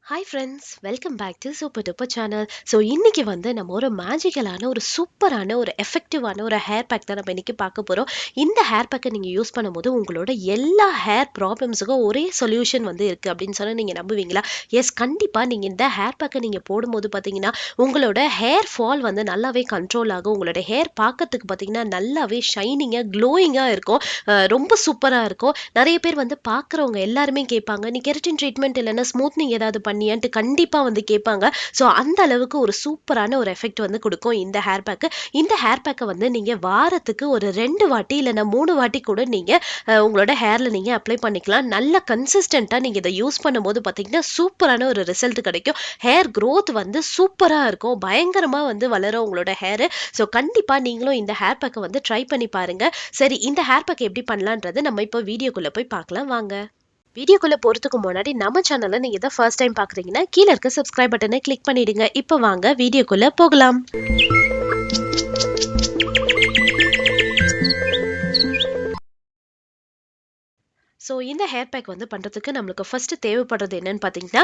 Hi friends, welcome back to super duper channel. So இன்னைக்கு வந்து நம்ம ஒரு மேஜிக்கலான ஒரு சூப்பரான ஒரு எஃபெக்டிவான ஒரு ஹேர் பேக் தான் நம்ம இன்னைக்கு பார்க்க போகிறோம். இந்த ஹேர் பேக்கை நீங்கள் யூஸ் பண்ணும்போது உங்களோட எல்லா ஹேர் ப்ராப்ளம்ஸுக்கும் ஒரே சொல்யூஷன் வந்து இருக்குது அப்படின்னு சொன்னால் நீங்கள் நம்புவீங்களா? எஸ், கண்டிப்பாக நீங்கள் இந்த ஹேர் பேக்கை நீங்கள் போடும்போது பார்த்தீங்கன்னா உங்களோட ஹேர் ஃபால் வந்து நல்லாவே கண்ட்ரோல் ஆகும். உங்களோட ஹேர் பார்க்கறதுக்கு பார்த்தீங்கன்னா நல்லாவே ஷைனிங்காக க்ளோயிங்காக இருக்கும். ரொம்ப சூப்பராக இருக்கும். நிறைய பேர் வந்து பார்க்குறவங்க எல்லாருமே கேட்பாங்க, நீ கெரட்டின் ட்ரீட்மெண்ட் இல்லைன்னா ஸ்மூத்னிங் ஏதாவது பண்ணியான்ட்டு கண்டிப்பா வந்து கேட்பாங்க. ஸோ அந்த அளவுக்கு ஒரு சூப்பரான ஒரு எஃபெக்ட் வந்து குடுக்கும் இந்த ஹேர் பேக்கு. இந்த ஹேர் பேக்க வந்து நீங்க வாரத்துக்கு ஒரு 2 வாட்டி இல்லன்னா 3 வாட்டி கூட நீங்க உங்களோட ஹேர்ல நீங்க அப்ளை பண்ணிக்கலாம். நல்ல கன்சிஸ்டன்ட்டா நீங்க இத யூஸ் பண்ணும்போது பார்த்தீங்கன்னா, சூப்பரான ஒரு ரிசல்ட் கிடைக்கும். ஹேர் குரோத் வந்து சூப்பரா இருக்கும். பயங்கரமா வந்து வளரும் உங்களோட ஹேரு. ஸோ கண்டிப்பா நீங்களும் இந்த ஹேர் பேக்க வந்து ட்ரை பண்ணி பாருங்க. சரி, இந்த ஹேர் பேக் எப்படி பண்ணலான்றத நம்ம இப்போ வீடியோக்குள்ள போய் பார்க்கலாம் வாங்க. வீடியோக்குள்ள போறதுக்கு முன்னாடி நம்ம சேனலை நீங்க இதை ஃபர்ஸ்ட் டைம் பாக்குறீங்கன்னா கீழே இருக்க சப்ஸ்கிரைப் பட்டனை கிளிக் பண்ணிடுங்க. இப்போ வாங்க வீடியோக்குள்ள போகலாம். ஸோ இந்த ஹேர் பேக் வந்து பண்ணுறதுக்கு நம்மளுக்கு ஃபர்ஸ்ட் தேவைப்படுறது என்னன்னு பார்த்தீங்கன்னா,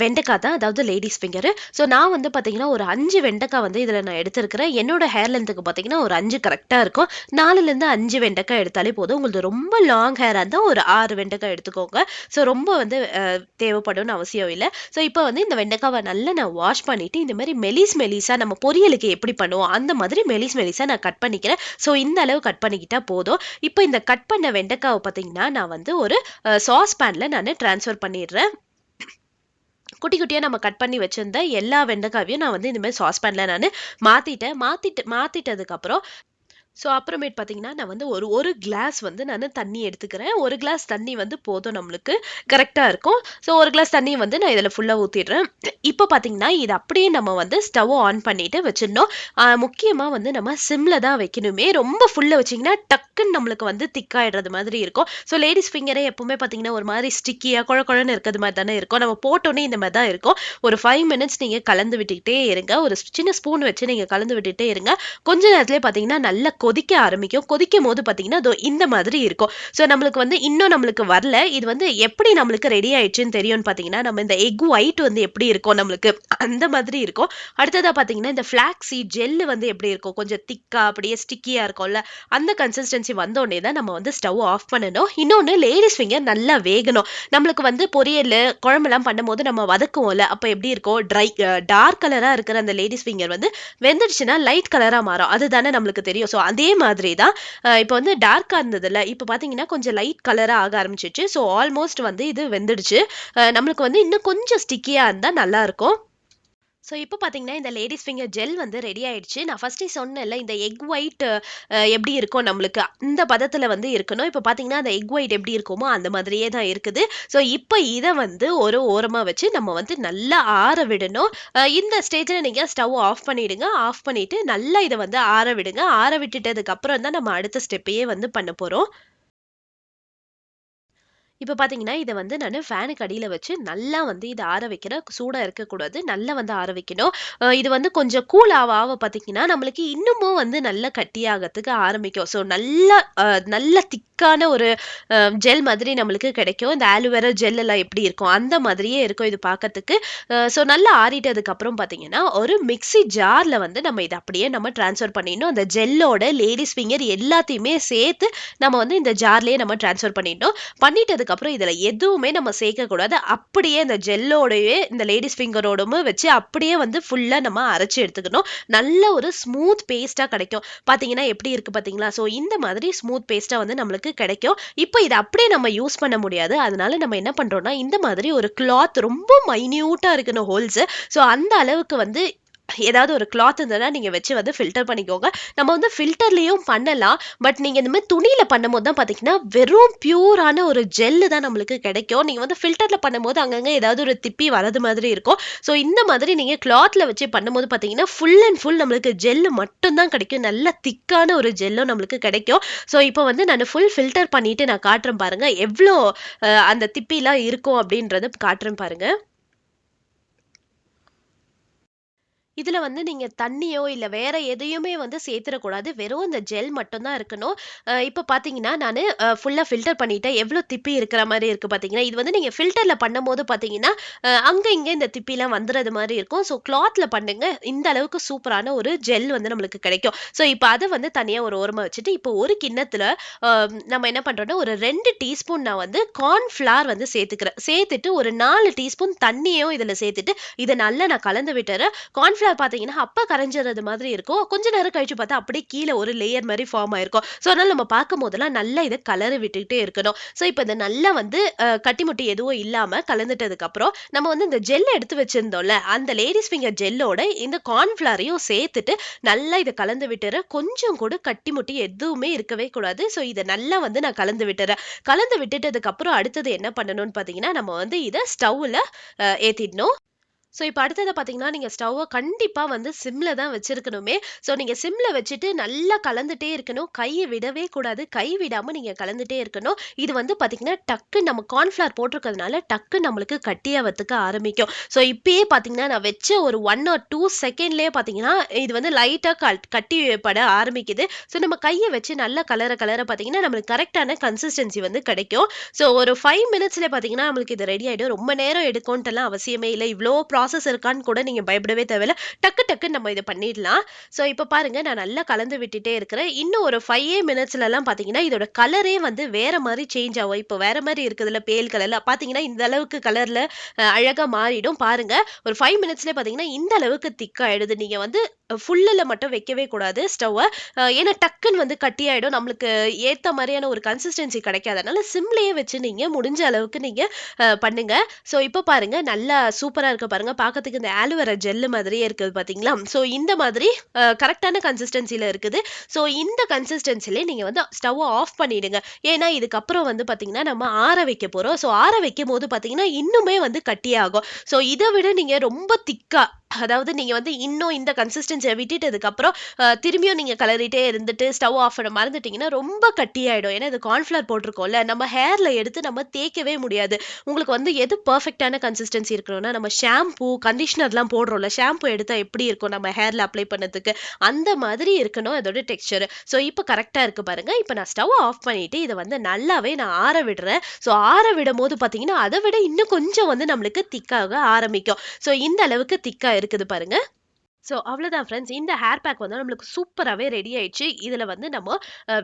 வெண்டைக்காய் தான், அதாவது லேடிஸ் ஃபிங்கரு. ஸோ நான் வந்து பார்த்தீங்கன்னா ஒரு 5 வெண்டைக்காய் வந்து இதில் நான் எடுத்திருக்கிறேன். என்னோட ஹேர் லென்த்துக்கு பார்த்தீங்கன்னா ஒரு 5 கரெக்டாக இருக்கும். 4லேருந்து 5 வெண்டைக்காய் எடுத்தாலே போதும். உங்களுக்கு ரொம்ப லாங் ஹேராக இருந்தால் ஒரு 6 வெண்டைக்காய் எடுத்துக்கோங்க. ஸோ ரொம்ப வந்து தேவைப்படும்னு அவசியம் இல்லை. ஸோ இப்போ வந்து இந்த வெண்டைக்காவை நல்லா நான் வாஷ் பண்ணிட்டு இந்த மாதிரி மெலிஸாக நம்ம பொரியலுக்கு எப்படி பண்ணுவோம் அந்த மாதிரி மெலிஸாக நான் கட் பண்ணிக்கிறேன். ஸோ இந்த அளவு கட் பண்ணிக்கிட்டா போதும். இப்போ இந்த கட் பண்ண வெண்டைக்காவை பார்த்தீங்கன்னா நான் வந்து ஒரு சாஸ் பேன்ல நான் ட்ரான்ஸ்ஃபர் பண்ணிடுறேன். குட்டி குட்டியா நம்ம கட் பண்ணி வச்சிருந்த எல்லா வெண்டைக்காவையும் நான் வந்து இந்த மாதிரி சாஸ் பேன்ல நான் மாத்திட்டதுக்கு அப்புறம் அப்புறமேட்டு பார்த்தீங்கன்னா, நான் வந்து ஒரு கிளாஸ் வந்து நானு தண்ணி எடுத்துக்கிறேன். 1 கிளாஸ் தண்ணி வந்து போதும் நம்மளுக்கு. கரெக்ட்டா இருக்கும். 1 கிளாஸ் தண்ணிய வந்து நான் இதில ஃபுல்லா ஊத்திடுறேன். இப்போ பார்த்தீங்கன்னா, இத அப்படியே நம்ம வந்து ஸ்டவ்வ ஆன் பண்ணிட்டு வச்சிடணும். முக்கியமா வந்து நம்ம சிம்ல தான் வைக்கணுமே. ரொம்ப ஃபுல்ல வச்சீங்கன்னா, டக்குன்னு நம்மளுக்கு வந்து திக் ஆயிடுறது மாதிரி இருக்கும். லேடீஸ் ஃபிங்கரே எப்பவுமே பார்த்தீங்கன்னா, ஒரு மாரி ஸ்டிக்கியா கொழ கொழன்னு இருக்கிறது மாரி தானே இருக்கும். நம்ம போட்டோனே இந்த மாரி தான் இருக்கும். ஒரு 5 மினிட்ஸ் நீங்க கலந்து விட்டுக்கிட்டே இருங்க. ஒரு சின்ன ஸ்பூன் வச்சு நீங்க கலந்து விட்டுட்டே இருங்க. கொஞ்ச நேரத்திலே பார்த்தீங்கன்னா, நல்லா கொதிக்க ஆரம்பிக்கும். கொதிக்கும்போது பார்த்தீங்கன்னா, இதோ இந்த மாதிரி இருக்கும். நம்மளுக்கு வந்து இன்னும் நம்மளுக்கு வரல. இது வந்து எப்படி நம்மளுக்கு ரெடி ஆயிடுச்சுன்னு தெரியும்னு பார்த்தீங்கன்னா, நம்ம இந்த எக் ஒயிட் வந்து எப்படி இருக்கும் நம்மளுக்கு, அந்த மாதிரி இருக்கும். அடுத்ததா பார்த்தீங்கன்னா, இந்த ஃபிளாக்ஸ் சீட் ஜெல் வந்து எப்படி இருக்கும், கொஞ்சம் திக்கா அப்படியே ஸ்டிக்கியா இருக்கும்ல, அந்த கன்சிஸ்டன்சி வந்தோனே தான் நம்ம வந்து ஸ்டவ் ஆஃப் பண்ணணும். இன்னொன்னு, லேடீஸ் ஃபிங்கர் நல்லா வேகணும். நம்மளுக்கு வந்து பொரியலு, குழம்புலாம் பண்ணும்போது நம்ம வதக்குவோம்ல, அப்ப எப்படி இருக்கும், டார்க் கலரா இருக்கிற அந்த லேடீஸ் ஃபிங்கர் வந்து வெந்துடுச்சுன்னா லைட் கலரா மாறும். அதுதானே நம்மளுக்கு தெரியும். அதே மாதிரி தான் இப்போ வந்து டார்க்கா இருந்ததுல்ல, இப்போ பார்த்தீங்கன்னா கொஞ்சம் லைட் கலரா ஆக ஆரம்பிச்சிருச்சு. ஆல்மோஸ்ட் வந்து இது வெந்துடுச்சு. நம்மளுக்கு வந்து இன்னும் கொஞ்சம் ஸ்டிக்கியா இருந்தா நல்லா இருக்கும். இப்போ பார்த்தீங்கன்னா, இந்த லேடீஸ் ஃபிங்கர் ஜெல் வந்து ரெடி ஆயிடுச்சு. நான் ஃபர்ஸ்ட்டே சொன்னேன்ல, இந்த எக் ஒயிட் எப்படி இருக்கும் நம்மளுக்கு, அந்த பதத்தில வந்து இருக்கணும். இப்போ பார்த்தீங்கன்னா, அந்த எக் ஒயிட் எப்படி இருக்குமோ, அந்த மாதிரியே தான் இருக்குது. இப்போ இத வந்து ஒரு ஓரமா வச்சு நம்ம வந்து நல்லா ஆற விடணும். இந்த ஸ்டேஜ்ல நீங்க ஸ்டவ் ஆஃப் பண்ணிடுங்க. ஆஃப் பண்ணிட்டு நல்லா இத வந்து ஆற விடுங்க. ஆற விட்டுட்டதுக்கு அப்புறம் தான் நம்ம அடுத்த ஸ்டெப்பையே வந்து பண்ண போறோம். இப்ப பார்த்தீங்கன்னா, இத வந்து நானு ஃபேனுக்கு அடியில வச்சு நல்லா வந்து இத ஆற வைக்கிறேன். சூடா இருக்கக்கூடாது. நல்லா வந்து ஆற வைக்கணும். இது வந்து கொஞ்சம் கூல் ஆவ பார்த்தீங்கன்னா, நம்மளுக்கு இன்னமும் வந்து நல்லா கட்டியாகறதுக்கு ஆரம்பிக்கும். நல்லா நல்ல திக்கான ஒரு ஜெல் மாதிரி நம்மளுக்கு கிடைக்கும். இந்த ஆலோவேரா ஜெல் எல்லாம் எப்படி இருக்கும், அந்த மாதிரியே இருக்கும் இது பார்க்கறதுக்கு. நல்லா ஆறிட்டதுக்கு அப்புறம் பார்த்தீங்கன்னா, ஒரு மிக்ஸி ஜார்ல வந்து நம்ம இத அப்படியே நம்ம ட்ரான்ஸ்ஃபர் பண்ணிடணும். அந்த ஜெல்லோட லேடீஸ் ஃபிங்கர் எல்லாத்தையுமே சேர்த்து நம்ம வந்து இந்த ஜார்லயே நம்ம ட்ரான்ஸ்ஃபர் பண்ணிடணும். பண்ணிட்டதுக்கு அப்புறம் இதுல எதுவுமே நம்ம சேர்க்கக்கூடாது. அப்படியே இந்த ஜெல்லோடயே இந்த லேடீஸ் ஃபிங்கரோடவும் வச்சு அப்படியே வந்து ஃபுல்லா நம்ம அரைச்சு எடுத்துக்கணும். நல்ல ஒரு ஸ்மூத் பேஸ்ட்டா கிடைக்கும். பார்த்தீங்கன்னா எப்படி இருக்கு பார்த்தீங்களா? இந்த மாதிரி ஸ்மூத் பேஸ்ட்டா வந்து நம்மளுக்கு கிடைக்கும். இப்போ இத அப்படியே நம்ம யூஸ் பண்ண முடியாது. அதனால நம்ம என்ன பண்றோம்னா, இந்த மாதிரி ஒரு கிளாத் ரொம்ப மைன்யூட்டா இருக்கணும் ஹோல்ஸு. அந்த அளவுக்கு வந்து ஏதாவது ஒரு கிளாத் இருந்ததுன்னா நீங்க வச்சு வந்து ஃபில்டர் பண்ணிக்கோங்க. நம்ம வந்து ஃபில்டர்லயும் பண்ணலாம். பட் நீங்க இந்த மாரி துணியில பண்ணும்போது தான் பார்த்தீங்கன்னா, வெறும் பியூரான ஒரு ஜெல்லு தான் நம்மளுக்கு கிடைக்கும். நீங்க வந்து ஃபில்டர்ல பண்ணும்போது அங்கங்க ஏதாவது ஒரு திப்பி வரது மாதிரி இருக்கும். இந்த மாதிரி நீங்க கிளாத்ல வச்சு பண்ணும்போது பார்த்தீங்கன்னா, ஃபுல் அண்ட் ஃபுல் நம்மளுக்கு ஜெல்லு மட்டும் தான் கிடைக்கும். நல்ல திக்கான ஒரு ஜெல்லும் நம்மளுக்கு கிடைக்கும். இப்போ வந்து நானு ஃபுல் ஃபில்டர் பண்ணிட்டு நான் காட்டுறேன் பாருங்க. எவ்ளோ அந்த திப்பிலாம் இருக்கும் அப்படின்றத காட்டுறேன் பாருங்க. இதுல வந்து நீங்க தண்ணியோ, இல்ல வேற எதையுமே வந்து சேர்த்துறக்கூடாது. வெறும் இந்த ஜெல் மட்டும் தான் இருக்கணும். இப்ப பார்த்தீங்கன்னா, நானு ஃபுல்லா ஃபில்டர் பண்ணிட்டேன். எவ்ளோ திப்பி இருக்கிற மாரி இருக்கு பார்த்தீங்கன்னா, இது வந்து நீங்க ஃபில்டர்ல பண்ணும்போது பார்த்தீங்கன்னா, அங்க இங்க இந்த திப்பிலாம் வந்துறது மாரி இருக்கும். ஸோ கிளாத்ல பண்ணுங்க. இந்த அளவுக்கு சூப்பரான ஒரு ஜெல் வந்து நம்மளுக்கு கிடைக்கும். ஸோ இப்ப அத வந்து தனியா ஒரு ஓரமா வச்சுட்டு, இப்போ ஒரு கிண்ணத்துல அ நம்ம என்ன பண்றோம்னா, ஒரு 2 டீஸ்பூன் நான் வந்து கார்ன் ஃப்ளார் வந்து சேர்த்துக்கிறேன். சேர்த்துட்டு ஒரு 4 டீஸ்பூன் தண்ணியும் இதுல சேர்த்துட்டு, இத நல்லா நான் கலந்து விட்டுர்றேன். கார்ன்ஃப்ளவர் பார்த்தீங்கன்னா, அப்ப கரைஞ்சுறது மாதிரி இருக்கும். கொஞ்ச நேரம் கழிச்சு பார்த்தா, அப்படியே கீழ ஒரு லேயர் மாரி ஃபார்ம் ஆயிருக்கும். ஸோ, அதனால நம்ம பார்க்கும்போதெல்லாம் நல்லா இத கலறி விட்டுக்கிட்டே இருக்கணும். ஸோ, இப்ப இத நல்லா வந்து கட்டிமுட்டி எதுவும் இல்லாம கலந்துட்டதுக்கப்புறம், நம்ம வந்து இந்த ஜெல் எடுத்து வச்சிருந்தோம்ல, அந்த லேடீஸ் ஃபிங்கர் ஜெல்லோட இந்த கார்ன்ஃப்ளவரையும் சேர்த்துட்டு, நல்லா இத கலந்து விட்டுர்றேன். கொஞ்சம் கூட கட்டிமுட்டி எதுவுமே இருக்கவே கூடாது. ஸோ, இத நல்லா வந்து நான் கலந்து விட்டுர்றேன். கலந்து விட்டுட்டதுக்கப்புறம் அடுத்தது என்ன பண்ணணும்னு பார்த்தீங்கன்னா, நம்ம வந்து இத ஸ்டவ்வுல ஏத்திடணும். ஸோ, இப்ப அடுத்ததா பார்த்தீங்கன்னா, நீங்க ஸ்டவ்வ கண்டிப்பா வந்து சிம்ல தான் வச்சிருக்கணுமே. ஸோ, நீங்க சிம்ல வச்சுட்டு நல்லா கலந்துட்டே இருக்கணும். கைய விடவே கூடாது. கை விடாம நீங்க கலந்துட்டே இருக்கணும். இது வந்து பார்த்தீங்கன்னா, டக்குன்னு நம்ம கார்ன்ஃப்ளவர் போட்டிருக்கிறதுனால டக்குன்னு நம்மளுக்கு கட்டியாவறதுக்கு ஆரம்பிக்கும். ஸோ, இப்பயே பார்த்தீங்கன்னா, நான் வச்ச ஒரு 1 ஆர் 2 செகண்ட்லயே பார்த்தீங்கன்னா, இது வந்து லைட்டா கட்டி பட ஆரம்பிக்குது. ஸோ, நம்ம கைய வச்சு நல்லா கலர கலர பார்த்தீங்கன்னா, நம்மளுக்கு கரெக்ட்டான கன்சிஸ்டன்சி வந்து கிடைக்கும். ஸோ, ஒரு 5 மினிட்ஸ்ல பார்த்தீங்கன்னா, நம்மளுக்கு இது ரெடி ஆயிடும். ரொம்ப நேரம் எடுக்கும்ன்ட்டுலாம் அவசியமே இல்ல. இவ்ளோ ப்ராசஸ் இருக்கான்னு கூட நீங்க பயப்படவே தேவையில்ல. டக்கு டக்குன்னு நம்ம இத பண்ணிடலாம். ஸோ இப்ப பாருங்க நான் நல்லா கலந்து விட்டுட்டே இருக்கிறேன். இன்னும் ஒரு 5 மினிட்ஸ்லலாம் பார்த்தீங்கன்னா, இதோட கலரே வந்து வேற மாரி சேஞ்ச் ஆகும். இப்போ வேற மாரி இருக்குதுல்ல பேல் கலர்ல. பார்த்தீங்கன்னா, இந்த அளவுக்கு கலர்ல அழகா மாறிடும். பாருங்க ஒரு 5 மினிட்ஸ்லயே பார்த்தீங்கன்னா, இந்த அளவுக்கு திக் ஆயிடுது. நீங்க வந்து ஃபுல்லுல மட்டும் வைக்கவே கூடாது ஸ்டவ்வ. ஏன்னா டக்குன்னு வந்து கட்டியாயிடும். நம்மளுக்கு ஏத்த மாரியான ஒரு கன்சிஸ்டன்சி கிடைக்காது. அதனால சிம்லயே வச்சு நீங்க முடிஞ்ச அளவுக்கு நீங்க பண்ணுங்க. ஸோ இப்ப பாருங்க நல்லா சூப்பரா இருக்கு பாருங்க. பார்க்கறதுக்கு இந்த ஆலோவேரா ஜெல் மாதிரியே இருக்குது பார்த்தீங்களா? ஸோ இந்த மாதிரி கரெக்ட்டான கன்சிஸ்டன்சில இருக்குது. ஸோ இந்த கன்சிஸ்டன்சிலே நீங்க வந்து ஸ்டவ்வ ஆஃப் பண்ணிடுங்க. ஏன்னா இதுக்கப்புறம் வந்து பார்த்தீங்கன்னா, நம்ம ஆற வைக்க போறோம். ஸோ ஆற வைக்கும்போது பார்த்தீங்கன்னா, இன்னுமே வந்து கட்டியாகும். ஸோ இத விட நீங்க ரொம்ப திக்கா அதாவது நீங்க வந்து இன்னும் இந்த கன்சிஸ்டன்சிய விட்டுட்டதுக்கு அப்புறம் திரும்பியும் நீங்க கிளறிட்டே இருந்துட்டு ஸ்டவ் ஆஃப் பண்ண மறந்துட்டீங்கன்னா, ரொம்ப கட்டியாயிடும். ஏன்னா இது கார்ன்ஃப்ளவர் போட்டிருக்கோம்ல, நம்ம ஹேர்ல எடுத்து நம்ம தேய்க்கவே முடியாது. உங்களுக்கு வந்து எது பெர்ஃபெக்ட்டான கன்சிஸ்டன்சி இருக்கணும்னா, நம்ம ஷாம்பூ, கண்டிஷனர்லாம் போடுறோம்ல, ஷாம்பூ எடுத்தா எப்படி இருக்கும் நம்ம ஹேர்ல அப்ளை பண்ணதுக்கு, அந்த மாதிரி இருக்கணும் அதோட டெக்ஸ்சர். ஸோ இப்ப கரெக்ட்டா இருக்கு பாருங்க. இப்ப நான் ஸ்டவ் ஆஃப் பண்ணிட்டு இத வந்து நல்லாவே நான் ஆற விடுறேன். ஸோ ஆற விடும்போது பார்த்தீங்கன்னா, அத விட இன்னும் கொஞ்சம் வந்து நம்மளுக்கு திக்காக ஆரம்பிக்கும். ஸோ இந்த அளவுக்கு திக்கா இருக்குது பாருங்க. ஸோ அவ்வளோதான் ஃப்ரெண்ட்ஸ். இந்த ஹேர் பேக் வந்து நம்மளுக்கு சூப்பராவே ரெடி ஆயிடுச்சு. இதுல வந்து நம்ம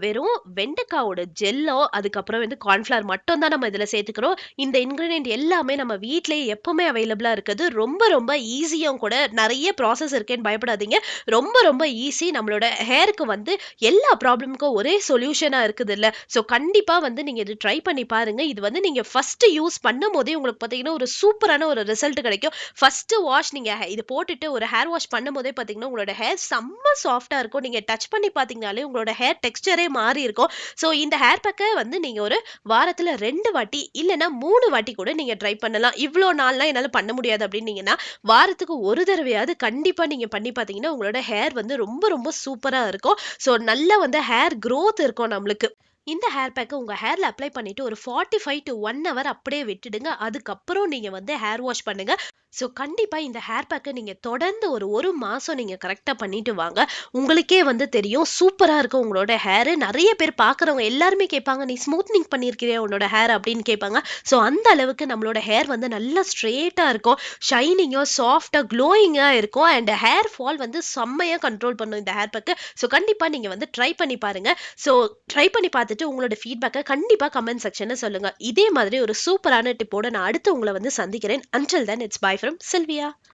வெறும் வெண்டைக்காவோட ஜெல்லோ, அதுக்கப்புறம் வந்து கார்ன்ஃப்ளவர் மட்டும் தான் நம்ம இதுல சேர்த்துக்கிறோம். இந்த இன்கிரீடியன்ட் எல்லாமே நம்ம வீட்லயே எப்பவுமே அவைலபிளா இருக்குது. ரொம்ப ரொம்ப ஈஸியும் கூட. நெறைய ப்ராசஸ் இருக்கேன்னு பயப்படாதீங்க. ரொம்ப ரொம்ப ஈஸி. நம்மளோட ஹேருக்கு வந்து எல்லா ப்ராப்ளம்க்கும் ஒரே சொல்யூஷனா இருக்குதுல்ல. ஸோ கண்டிப்பா வந்து நீங்க இது ட்ரை பண்ணி பாருங்க. இது வந்து நீங்க ஃபர்ஸ்ட் யூஸ் பண்ணும்போதே உங்களுக்கு பார்த்தீங்கன்னா, ஒரு சூப்பரான ஒரு ரிசல்ட் கிடைக்கும். ஃபர்ஸ்ட் வாஷ் நீங்க இது போட்டுட்டு ஒரு ஹேர் வாஷ் பண்ணும்போதே பார்த்தீங்கன்னா, உங்களோட ஹேர் செம்ம சாஃப்ட்டா இருக்கும். நீங்க டச் பண்ணி பார்த்தீங்கனாலே உங்களோட ஹேர் டெக்ஸ்சரே மாறி இருக்கும். ஸோ இந்த ஹேர் பேக்க வந்து நீங்க ஒரு வாரத்துல 2 வாட்டி இல்லன்னா 3 வாட்டி கூட நீங்க ட்ரை பண்ணலாம். இவ்ளோ நாள்லாம் என்னால பண்ண முடியாது அப்டின்னீங்கன்னா, வாரத்துக்கு ஒரு தடவையாவது கண்டிப்பா நீங்க பண்ணி பார்த்தீங்கன்னா, உங்களோட ஹேர் வந்து ரொம்ப ரொம்ப சூப்பரா இருக்கும். ஸோ நல்லா வந்து ஹேர் குரோத் இருக்கும் நம்மளுக்கு. இந்த ஹேர் பேக்க உங்க ஹேர்ல அப்ளை பண்ணிட்டு ஒரு 45 டூ 1 ஹவர் அப்படியே விட்டுடுங்க. அதுக்கப்புறம் நீங்க வந்து ஹேர் வாஷ் பண்ணுங்க. ஸோ கண்டிப்பா இந்த ஹேர் பேக்க நீங்க தொடர்ந்து ஒரு 1 மாசம் நீங்க கரெக்ட்டா பண்ணிட்டு வாங்க. உங்களுக்கே வந்து தெரியும். சூப்பரா இருக்கும் உங்களோட ஹேரு. நெறைய பேர் பார்க்குறவங்க எல்லாருமே கேட்பாங்க, "நீ ஸ்மூத்தனிங் பண்ணியிருக்கிறியா உன்னோட ஹேர்?" அப்படின்னு கேட்பாங்க. ஸோ அந்த அளவுக்கு நம்மளோட ஹேர் வந்து நல்லா ஸ்ட்ரெய்ட்டா இருக்கும். ஷைனிங்கா, சாஃப்ட்டா, க்ளோயிங்கா இருக்கும். அண்ட் ஹேர் ஃபால் வந்து செம்மையா கண்ட்ரோல் பண்ணும் இந்த ஹேர் பேக்கு. ஸோ கண்டிப்பா நீங்க வந்து ட்ரை பண்ணி பாருங்க. ஸோ ட்ரை பண்ணி பார்த்துட்டு உங்களோட ஃபீட்பேக்க கண்டிப்பா கமெண்ட் செக்ஷன்ல சொல்லுங்க. இதே மாதிரி ஒரு சூப்பரான டிப்போட நான் அடுத்து உங்கள வந்து சந்திக்கிறேன். Until then it's by from Sylvia.